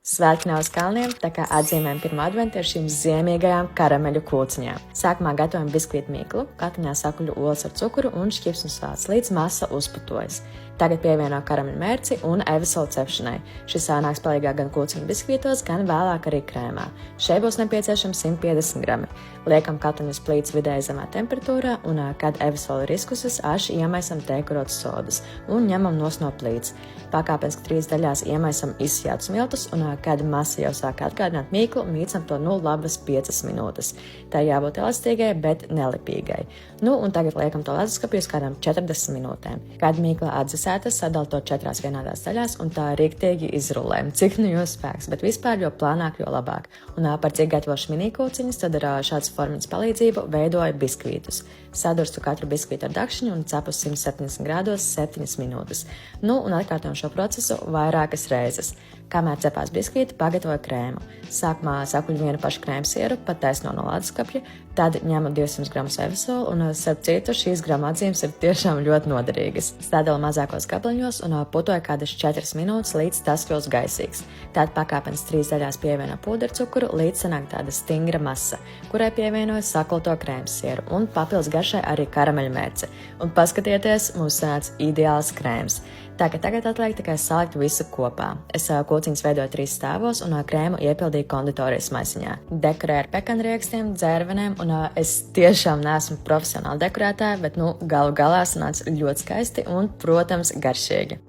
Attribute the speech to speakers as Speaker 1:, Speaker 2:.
Speaker 1: Svētki nav uz kalniem, tā kā atzīmējam pirmo adventu ar šīm ziemīgajām karameļu kūciņām. Sākumā gatavojam biskvītu mīklu, katliņā sakuļu olas ar cukuru un šķipsnu sāls, līdz masa uzputojas. Tagad pievieno karameļu mērci un evasolu cepšanai. Šis nāks palīgā gan kūciņu biskvītos, gan vēlāk arī krēmā. Šeit būs nepieciešams 150 grami. Liekam katliņu uz plīts vidēji zemā temperatūrā un, kad evasoli ir izkusis, aši iemaisam tēkarotas sodus un ņemam nos no plīts. Pakāpeniski 3 daļās iemaisam izsijātus miltus un, kad masa jau sāk atgādināt mīklu, mīcam to labas 5 minūtes. Tā jābūt elastīgai, bet nelipīgai. Un tagad liekam to leduskapī uz kādām 40 minūtēm. Kad mīkla atdzesēta, sadal to 4 vienādās daļās un tā rīktīgi izrulējam, cik jūs spēks, bet vispār jo plānāk, jo labāk. Un par cik gatavošu minīkūciņas, tad ar šādas formas palīdzību veidoju biskvītus. Sadurstu katru biskvītu ar dakšiņu un cepu 170 grādos 7 minūtes. Un atkārtojam šo procesu vairākas reizes. Kamēr cepās biskvīti, pagatavoju krēmu. Sākumā sakuļu vienu pašu krēmu sierupu, pataisno no leduskapja, tad ņemu 200 gramus evasolu un, starp citu, šīs gramu atzīmes ir tiešām ļoti noderīgas. Sadalu mazākos gabaliņos un putoju kādas 4 minūtes, līdz tas kļūst gaisīgs. Tad pakāpeniski 3 daļās pievieno pūdercukuru, līdz sanāk tāda stingra masa, kurai pievienoju sakulto krēmu sieru un papildus garšai arī karameļu mērci. Un paskatieties, mums sanāca ideāls krēms. Tagad atliek tikai salikt visu kopā. Es kūciņas veidoju 3 stāvos un krēmu iepildīju konditorijas maisiņā. Dekorēju ar pekanriekstiem, dzērvenēm un es tiešām neesmu profesionāli dekorētāja, bet galu galā sanāca ļoti skaisti un, protams, garšīgi.